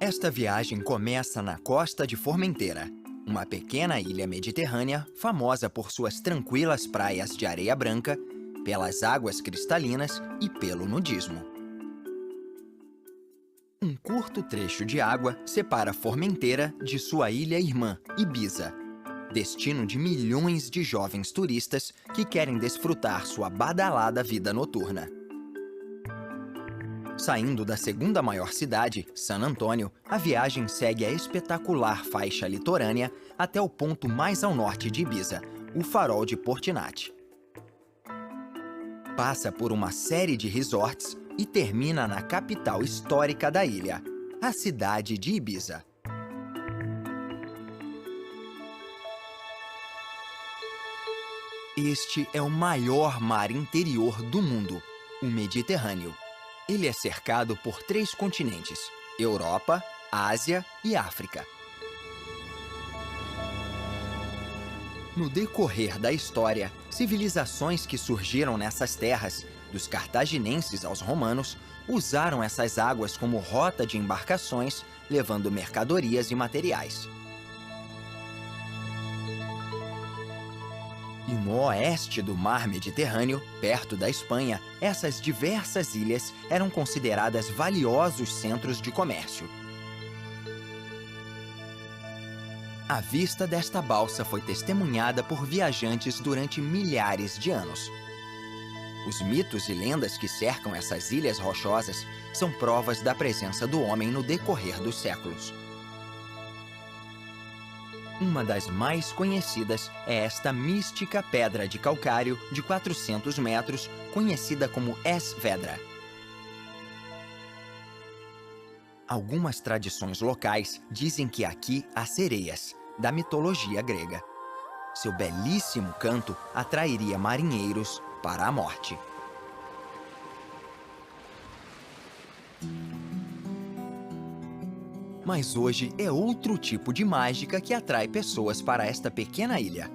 Esta viagem começa na costa de Formentera, uma pequena ilha mediterrânea famosa por suas tranquilas praias de areia branca, pelas águas cristalinas e pelo nudismo. Um curto trecho de água separa Formentera de sua ilha irmã, Ibiza, destino de milhões de jovens turistas que querem desfrutar sua badalada vida noturna. Saindo da segunda maior cidade, San Antônio, a viagem segue a espetacular faixa litorânea até o ponto mais ao norte de Ibiza, o Farol de Portinat. Passa por uma série de resorts e termina na capital histórica da ilha, a cidade de Ibiza. Este é o maior mar interior do mundo, o Mediterrâneo. Ele é cercado por 3 continentes: Europa, Ásia e África. No decorrer da história, civilizações que surgiram nessas terras, dos cartaginenses aos romanos, usaram essas águas como rota de embarcações, levando mercadorias e materiais. E no oeste do mar Mediterrâneo, perto da Espanha, essas diversas ilhas eram consideradas valiosos centros de comércio. A vista desta balsa foi testemunhada por viajantes durante milhares de anos. Os mitos e lendas que cercam essas ilhas rochosas são provas da presença do homem no decorrer dos séculos. Uma das mais conhecidas é esta mística pedra de calcário de 400 metros, conhecida como Es Vedra. Algumas tradições locais dizem que aqui há sereias, da mitologia grega. Seu belíssimo canto atrairia marinheiros para a morte. Mas hoje é outro tipo de mágica que atrai pessoas para esta pequena ilha.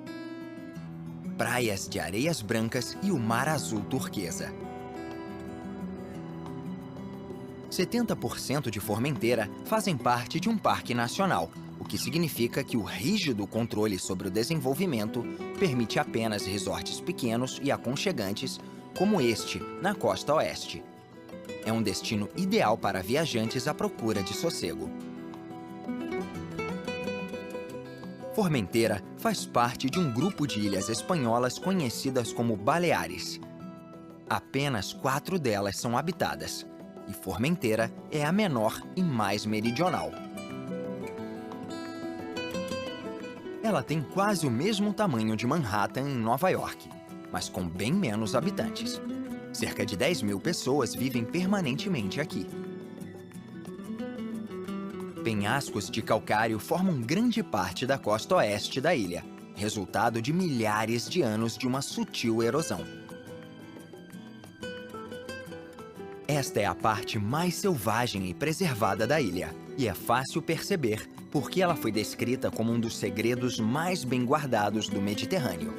Praias de areias brancas e o mar azul turquesa. 70% de Formentera fazem parte de um parque nacional, o que significa que o rígido controle sobre o desenvolvimento permite apenas resorts pequenos e aconchegantes, como este, na costa oeste. É um destino ideal para viajantes à procura de sossego. Formentera faz parte de um grupo de ilhas espanholas conhecidas como Baleares. Apenas 4 delas são habitadas, e Formentera é a menor e mais meridional. Ela tem quase o mesmo tamanho de Manhattan, em Nova York, mas com bem menos habitantes. Cerca de 10.000 pessoas vivem permanentemente aqui. Penhascos de calcário formam grande parte da costa oeste da ilha, resultado de milhares de anos de uma sutil erosão. Esta é a parte mais selvagem e preservada da ilha, e é fácil perceber porque ela foi descrita como um dos segredos mais bem guardados do Mediterrâneo.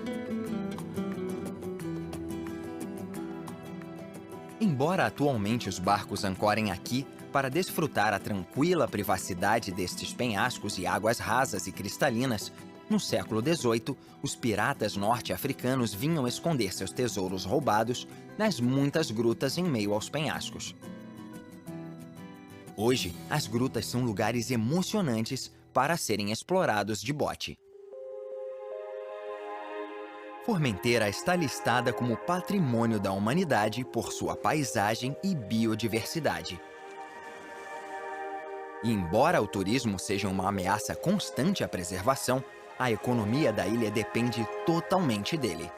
Embora atualmente os barcos ancorem aqui para desfrutar a tranquila privacidade destes penhascos e águas rasas e cristalinas, no século XVIII, os piratas norte-africanos vinham esconder seus tesouros roubados nas muitas grutas em meio aos penhascos. Hoje, as grutas são lugares emocionantes para serem explorados de bote. Formentera está listada como Patrimônio da Humanidade por sua paisagem e biodiversidade. E embora o turismo seja uma ameaça constante à preservação, a economia da ilha depende totalmente dele.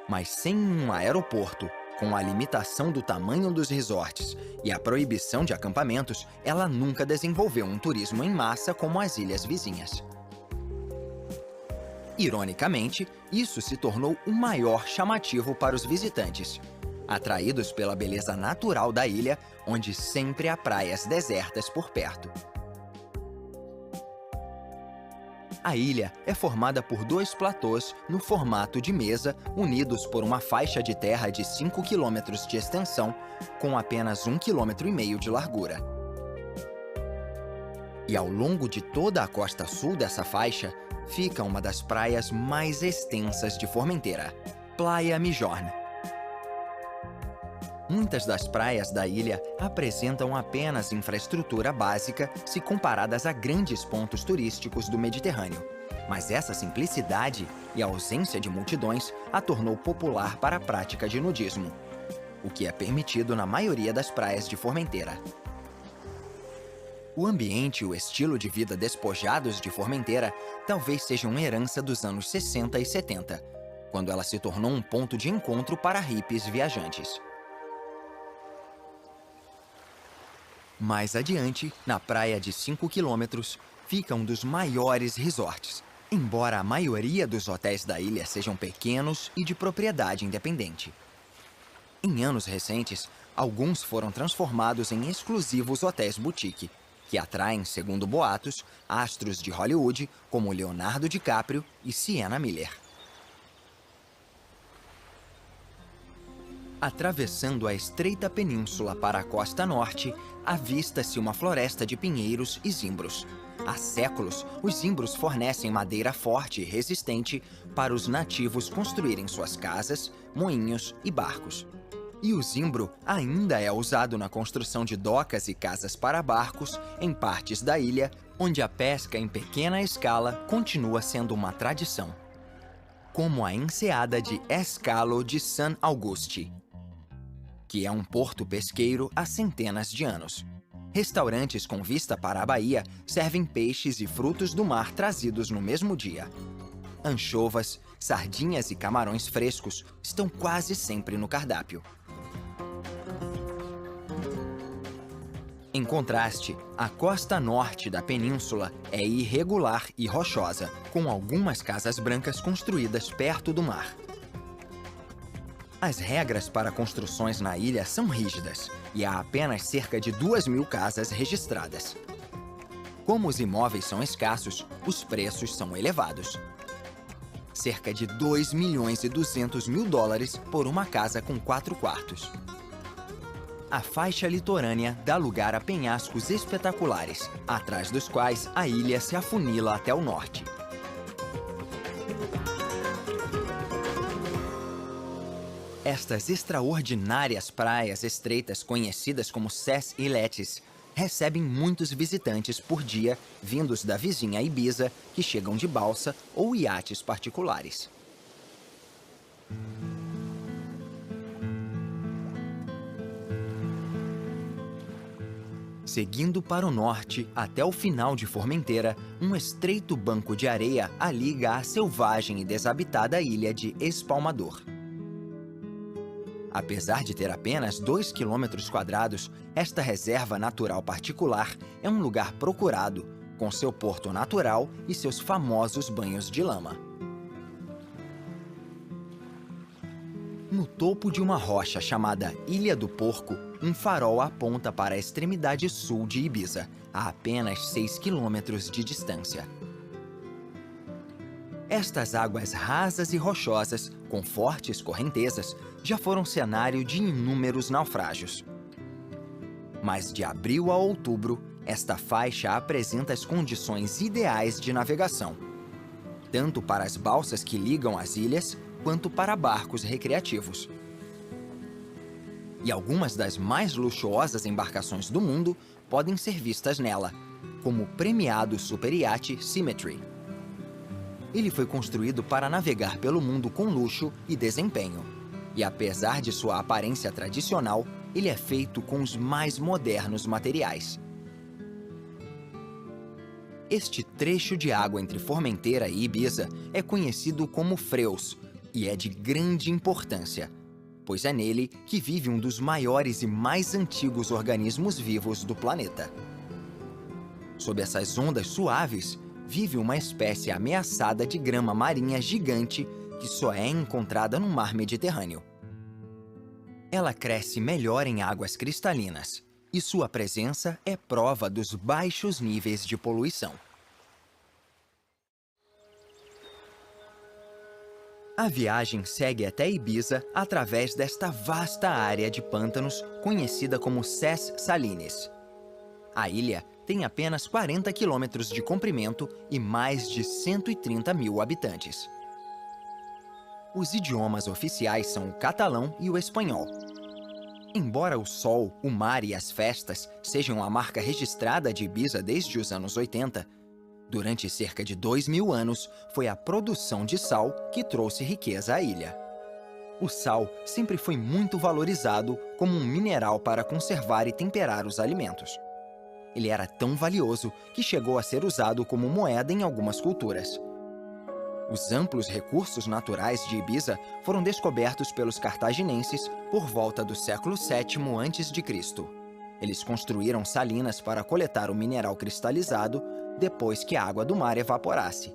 Mas sem um aeroporto, com a limitação do tamanho dos resorts e a proibição de acampamentos, ela nunca desenvolveu um turismo em massa como as ilhas vizinhas. Ironicamente, isso se tornou o maior chamativo para os visitantes, atraídos pela beleza natural da ilha, onde sempre há praias desertas por perto. A ilha é formada por dois platôs no formato de mesa, unidos por uma faixa de terra de 5 quilômetros de extensão, com apenas 1,5 km de largura. E ao longo de toda a costa sul dessa faixa, fica uma das praias mais extensas de Formentera, Playa Mijorn. Muitas das praias da ilha apresentam apenas infraestrutura básica se comparadas a grandes pontos turísticos do Mediterrâneo. Mas essa simplicidade e a ausência de multidões a tornou popular para a prática de nudismo, o que é permitido na maioria das praias de Formentera. O ambiente e o estilo de vida despojados de Formentera talvez sejam herança dos anos 60 e 70, quando ela se tornou um ponto de encontro para hippies viajantes. Mais adiante, na praia de 5 quilômetros, fica um dos maiores resorts, embora a maioria dos hotéis da ilha sejam pequenos e de propriedade independente. Em anos recentes, alguns foram transformados em exclusivos hotéis boutique, que atraem, segundo boatos, astros de Hollywood como Leonardo DiCaprio e Sienna Miller. Atravessando a estreita península para a costa norte, avista-se uma floresta de pinheiros e zimbros. Há séculos, os zimbros fornecem madeira forte e resistente para os nativos construírem suas casas, moinhos e barcos. E o zimbro ainda é usado na construção de docas e casas para barcos em partes da ilha, onde a pesca em pequena escala continua sendo uma tradição. Como a enseada de Escalo de San Auguste, que é um porto pesqueiro há centenas de anos. Restaurantes com vista para a baía servem peixes e frutos do mar trazidos no mesmo dia. Anchovas, sardinhas e camarões frescos estão quase sempre no cardápio. Em contraste, a costa norte da península é irregular e rochosa, com algumas casas brancas construídas perto do mar. As regras para construções na ilha são rígidas e há apenas cerca de 2.000 casas registradas. Como os imóveis são escassos, os preços são elevados. Cerca de $2.200.000 por uma casa com 4 quartos. A faixa litorânea dá lugar a penhascos espetaculares, atrás dos quais a ilha se afunila até o norte. Estas extraordinárias praias estreitas, conhecidas como Ses Iletes, recebem muitos visitantes por dia vindos da vizinha Ibiza, que chegam de balsa ou iates particulares. Seguindo para o norte, até o final de Formentera, um estreito banco de areia a liga à selvagem e desabitada ilha de Espalmador. Apesar de ter apenas 2 km², esta reserva natural particular é um lugar procurado, com seu porto natural e seus famosos banhos de lama. No topo de uma rocha chamada Ilha do Porco, um farol aponta para a extremidade sul de Ibiza, a apenas 6 km de distância. Estas águas rasas e rochosas, com fortes correntezas, já foram cenário de inúmeros naufrágios. Mas de abril a outubro, esta faixa apresenta as condições ideais de navegação, tanto para as balsas que ligam as ilhas, quanto para barcos recreativos. E algumas das mais luxuosas embarcações do mundo podem ser vistas nela, como o premiado superiate Symmetry. Ele foi construído para navegar pelo mundo com luxo e desempenho. E apesar de sua aparência tradicional, ele é feito com os mais modernos materiais. Este trecho de água entre Formentera e Ibiza é conhecido como Freus e é de grande importância, pois é nele que vive um dos maiores e mais antigos organismos vivos do planeta. Sob essas ondas suaves, vive uma espécie ameaçada de grama marinha gigante que só é encontrada no mar Mediterrâneo. Ela cresce melhor em águas cristalinas e sua presença é prova dos baixos níveis de poluição. A viagem segue até Ibiza através desta vasta área de pântanos conhecida como Ses Salines. A ilha tem apenas 40 quilômetros de comprimento e mais de 130 mil habitantes. Os idiomas oficiais são o catalão e o espanhol. Embora o sol, o mar e as festas sejam a marca registrada de Ibiza desde os anos 80, durante cerca de 2.000 anos, foi a produção de sal que trouxe riqueza à ilha. O sal sempre foi muito valorizado como um mineral para conservar e temperar os alimentos. Ele era tão valioso que chegou a ser usado como moeda em algumas culturas. Os amplos recursos naturais de Ibiza foram descobertos pelos cartaginenses por volta do século VII a.C. Eles construíram salinas para coletar o mineral cristalizado depois que a água do mar evaporasse.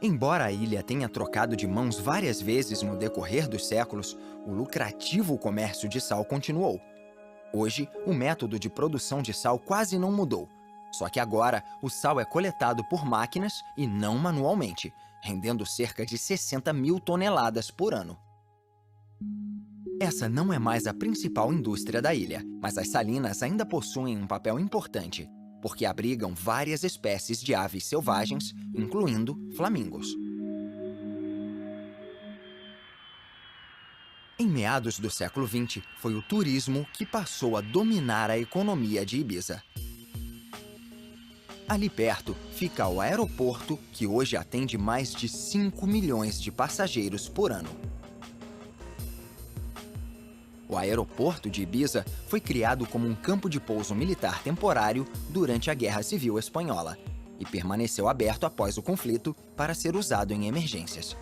Embora a ilha tenha trocado de mãos várias vezes no decorrer dos séculos, o lucrativo comércio de sal continuou. Hoje, o método de produção de sal quase não mudou. Só que agora, o sal é coletado por máquinas e não manualmente, rendendo cerca de 60 mil toneladas por ano. Essa não é mais a principal indústria da ilha, mas as salinas ainda possuem um papel importante, porque abrigam várias espécies de aves selvagens, incluindo flamingos. Em meados do século XX, foi o turismo que passou a dominar a economia de Ibiza. Ali perto fica o aeroporto, que hoje atende mais de 5 milhões de passageiros por ano. O aeroporto de Ibiza foi criado como um campo de pouso militar temporário durante a Guerra Civil Espanhola e permaneceu aberto após o conflito para ser usado em emergências.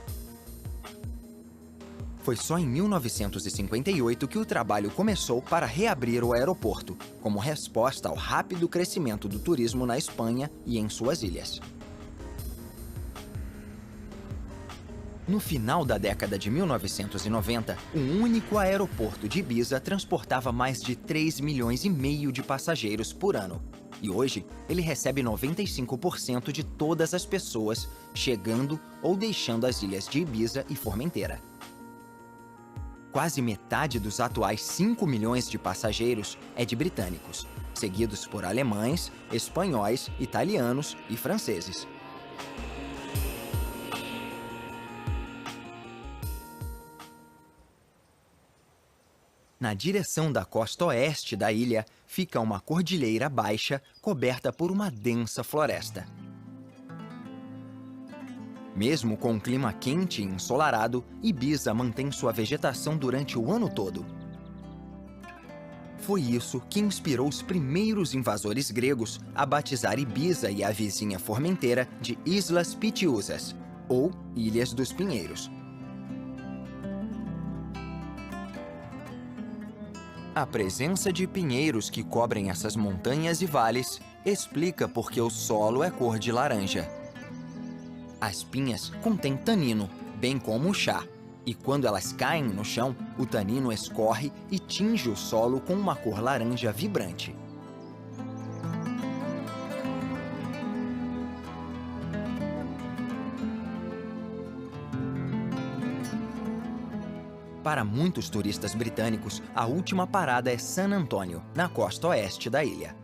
Foi só em 1958 que o trabalho começou para reabrir o aeroporto, como resposta ao rápido crescimento do turismo na Espanha e em suas ilhas. No final da década de 1990, um único aeroporto de Ibiza transportava mais de 3,5 milhões de passageiros por ano. E hoje, ele recebe 95% de todas as pessoas chegando ou deixando as ilhas de Ibiza e Formentera. Quase metade dos atuais 5 milhões de passageiros é de britânicos, seguidos por alemães, espanhóis, italianos e franceses. Na direção da costa oeste da ilha, fica uma cordilheira baixa coberta por uma densa floresta. Mesmo com um clima quente e ensolarado, Ibiza mantém sua vegetação durante o ano todo. Foi isso que inspirou os primeiros invasores gregos a batizar Ibiza e a vizinha Formentera de Islas Pitiusas, ou Ilhas dos Pinheiros. A presença de pinheiros que cobrem essas montanhas e vales explica por que o solo é cor de laranja. As pinhas contêm tanino, bem como o chá, e quando elas caem no chão, o tanino escorre e tinge o solo com uma cor laranja vibrante. Para muitos turistas britânicos, a última parada é San Antonio, na costa oeste da ilha.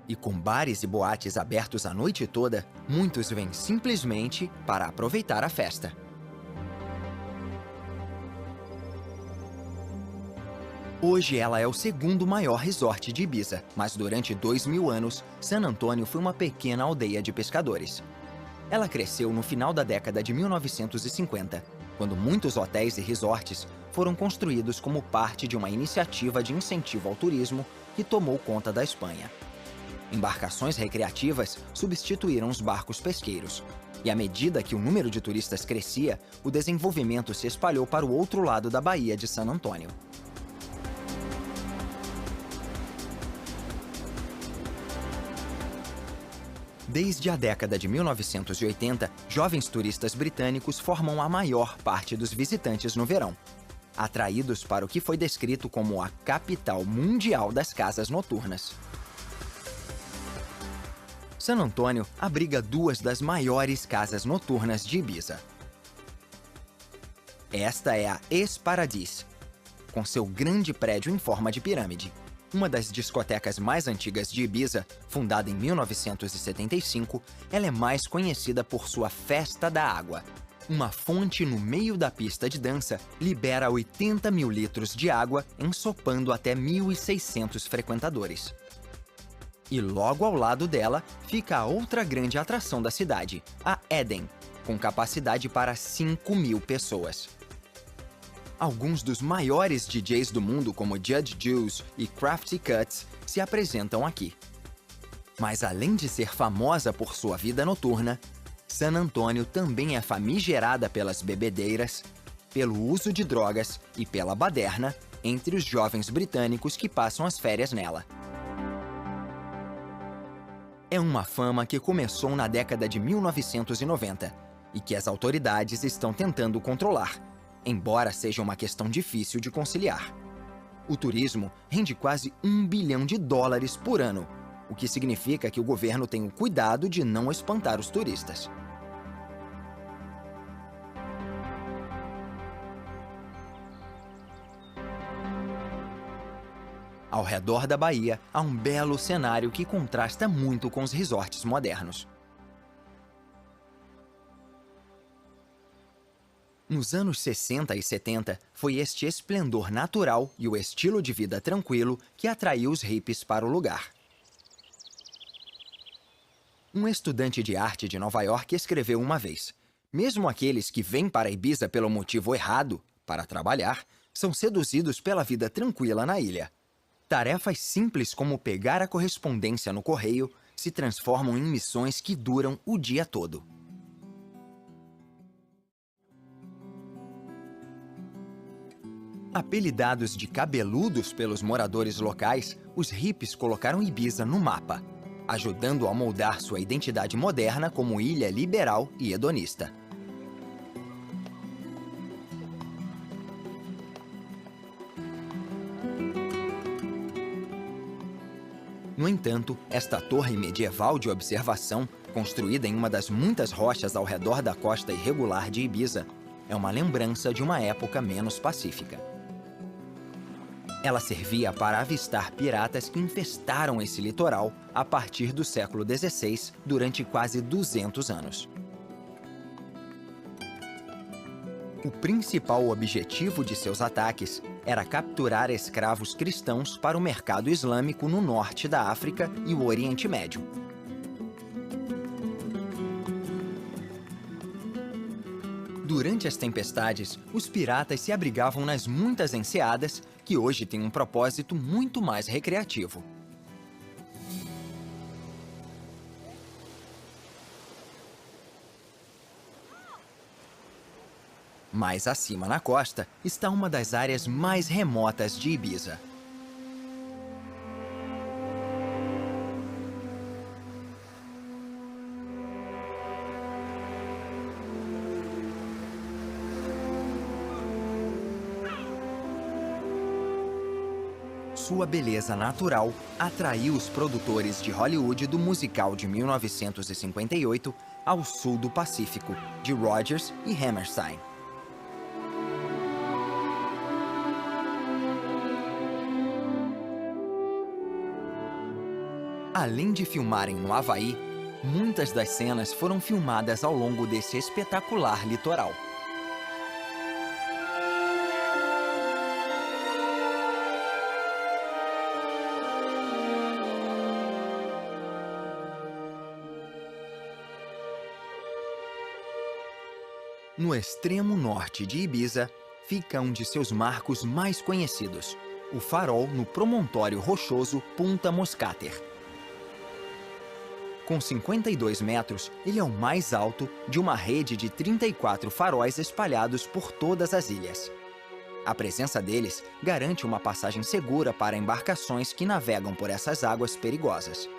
E com bares e boates abertos a noite toda, muitos vêm simplesmente para aproveitar a festa. Hoje ela é o segundo maior resort de Ibiza, mas durante 2.000 anos, San Antonio foi uma pequena aldeia de pescadores. Ela cresceu no final da década de 1950, quando muitos hotéis e resorts foram construídos como parte de uma iniciativa de incentivo ao turismo que tomou conta da Espanha. Embarcações recreativas substituíram os barcos pesqueiros, e à medida que o número de turistas crescia, o desenvolvimento se espalhou para o outro lado da Baía de San Antonio. Desde a década de 1980, jovens turistas britânicos formam a maior parte dos visitantes no verão, atraídos para o que foi descrito como a capital mundial das casas noturnas. San Antônio abriga duas das maiores casas noturnas de Ibiza. Esta é a Es Paradis, com seu grande prédio em forma de pirâmide. Uma das discotecas mais antigas de Ibiza, fundada em 1975, ela é mais conhecida por sua Festa da Água. Uma fonte no meio da pista de dança libera 80 mil litros de água, ensopando até 1.600 frequentadores. E logo ao lado dela fica a outra grande atração da cidade, a Eden, com capacidade para 5.000 pessoas. Alguns dos maiores DJs do mundo, como Judge Juice e Crafty Cuts, se apresentam aqui. Mas além de ser famosa por sua vida noturna, San Antônio também é famigerada pelas bebedeiras, pelo uso de drogas e pela baderna entre os jovens britânicos que passam as férias nela. É uma fama que começou na década de 1990 e que as autoridades estão tentando controlar, embora seja uma questão difícil de conciliar. O turismo rende quase $1 bilhão por ano, o que significa que o governo tem o cuidado de não espantar os turistas. Ao redor da baía, há um belo cenário que contrasta muito com os resorts modernos. Nos anos 60 e 70, foi este esplendor natural e o estilo de vida tranquilo que atraiu os hippies para o lugar. Um estudante de arte de Nova York escreveu uma vez: mesmo aqueles que vêm para Ibiza pelo motivo errado, para trabalhar, são seduzidos pela vida tranquila na ilha. Tarefas simples como pegar a correspondência no correio se transformam em missões que duram o dia todo. Apelidados de cabeludos pelos moradores locais, os hippies colocaram Ibiza no mapa, ajudando a moldar sua identidade moderna como ilha liberal e hedonista. No entanto, esta torre medieval de observação, construída em uma das muitas rochas ao redor da costa irregular de Ibiza, é uma lembrança de uma época menos pacífica. Ela servia para avistar piratas que infestaram esse litoral a partir do século XVI, durante quase 200 anos. O principal objetivo de seus ataques era capturar escravos cristãos para o mercado islâmico no norte da África e o Oriente Médio. Durante as tempestades, os piratas se abrigavam nas muitas enseadas, que hoje têm um propósito muito mais recreativo. Mais acima na costa está uma das áreas mais remotas de Ibiza. Sua beleza natural atraiu os produtores de Hollywood do musical de 1958 ao sul do Pacífico, de Rodgers e Hammerstein. Além de filmarem no Havaí, muitas das cenas foram filmadas ao longo desse espetacular litoral. No extremo norte de Ibiza, fica um de seus marcos mais conhecidos, o farol no promontório rochoso Punta Moscater. Com 52 metros, ele é o mais alto de uma rede de 34 faróis espalhados por todas as ilhas. A presença deles garante uma passagem segura para embarcações que navegam por essas águas perigosas.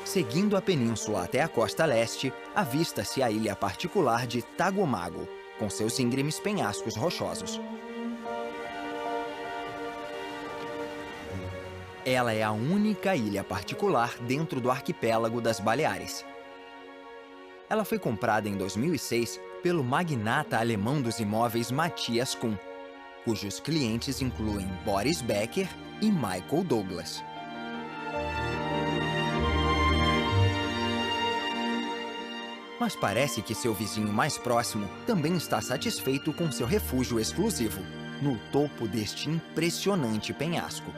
Seguindo a península até a costa leste, avista-se a ilha particular de Tagomago, com seus íngremes penhascos rochosos. Ela é a única ilha particular dentro do arquipélago das Baleares. Ela foi comprada em 2006 pelo magnata alemão dos imóveis Matthias Kuhn, cujos clientes incluem Boris Becker e Michael Douglas. Mas parece que seu vizinho mais próximo também está satisfeito com seu refúgio exclusivo, no topo deste impressionante penhasco.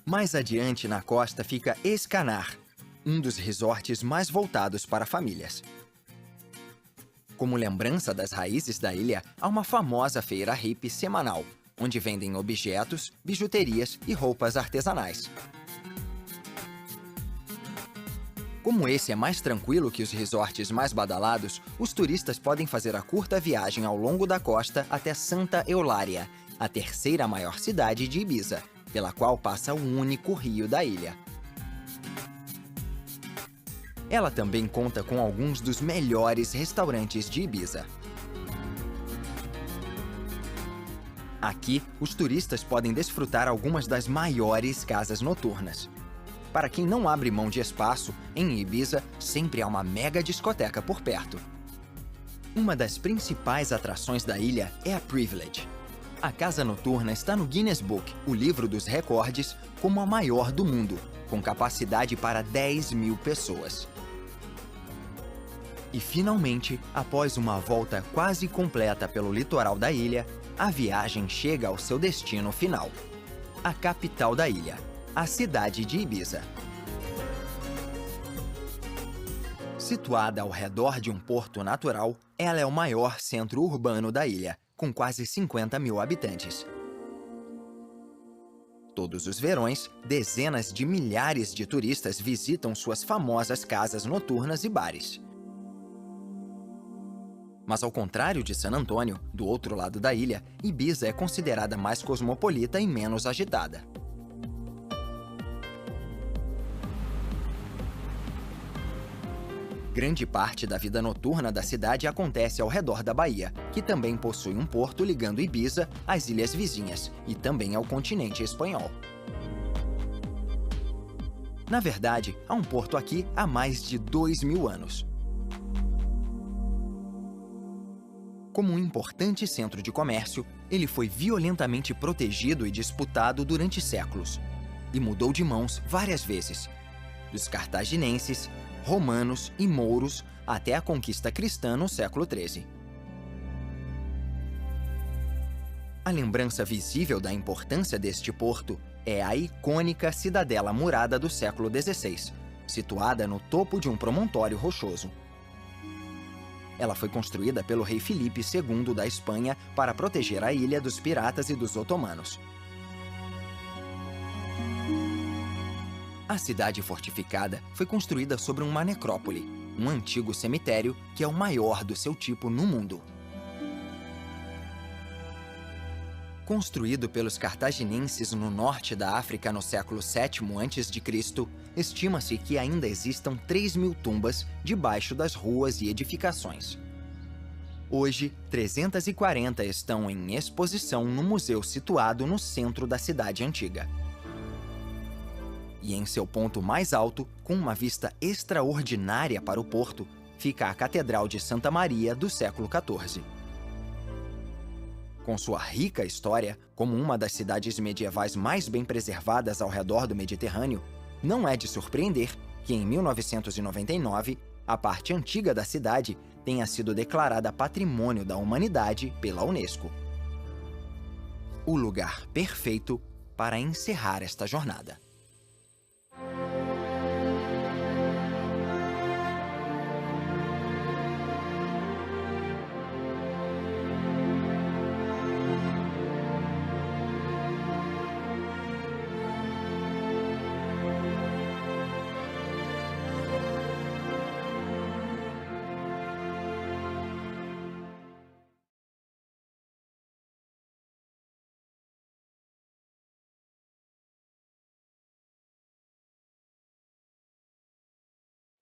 Mais adiante na costa fica Escanar, um dos resorts mais voltados para famílias. Como lembrança das raízes da ilha, há uma famosa feira hippie semanal, onde vendem objetos, bijuterias e roupas artesanais. Como esse é mais tranquilo que os resorts mais badalados, os turistas podem fazer a curta viagem ao longo da costa até Santa Eulária, a terceira maior cidade de Ibiza, pela qual passa o único rio da ilha. Ela também conta com alguns dos melhores restaurantes de Ibiza. Aqui, os turistas podem desfrutar algumas das maiores casas noturnas. Para quem não abre mão de espaço, em Ibiza sempre há uma mega discoteca por perto. Uma das principais atrações da ilha é a Privilege. A casa noturna está no Guinness Book, o livro dos recordes, como a maior do mundo, com capacidade para 10.000 pessoas. E finalmente, após uma volta quase completa pelo litoral da ilha, a viagem chega ao seu destino final: a capital da ilha, a cidade de Ibiza. Situada ao redor de um porto natural, ela é o maior centro urbano da ilha, com quase 50.000 habitantes. Todos os verões, dezenas de milhares de turistas visitam suas famosas casas noturnas e bares. Mas ao contrário de San Antônio, do outro lado da ilha, Ibiza é considerada mais cosmopolita e menos agitada. Grande parte da vida noturna da cidade acontece ao redor da baía, que também possui um porto ligando Ibiza às ilhas vizinhas e também ao continente espanhol. Na verdade, há um porto aqui há mais de 2.000 anos. Como um importante centro de comércio, ele foi violentamente protegido e disputado durante séculos, e mudou de mãos várias vezes, dos cartaginenses, romanos e mouros até a conquista cristã no século XIII. A lembrança visível da importância deste porto é a icônica Cidadela Murada do século XVI, situada no topo de um promontório rochoso. Ela foi construída pelo rei Filipe II da Espanha para proteger a ilha dos piratas e dos otomanos. A cidade fortificada foi construída sobre uma necrópole, um antigo cemitério que é o maior do seu tipo no mundo. Construído pelos cartaginenses no norte da África no século VII a.C., estima-se que ainda existam 3.000 tumbas debaixo das ruas e edificações. Hoje, 340 estão em exposição no museu situado no centro da cidade antiga. E em seu ponto mais alto, com uma vista extraordinária para o porto, fica a Catedral de Santa Maria do século XIV. Com sua rica história, como uma das cidades medievais mais bem preservadas ao redor do Mediterrâneo, não é de surpreender que em 1999, a parte antiga da cidade tenha sido declarada Patrimônio da Humanidade pela Unesco. O lugar perfeito para encerrar esta jornada.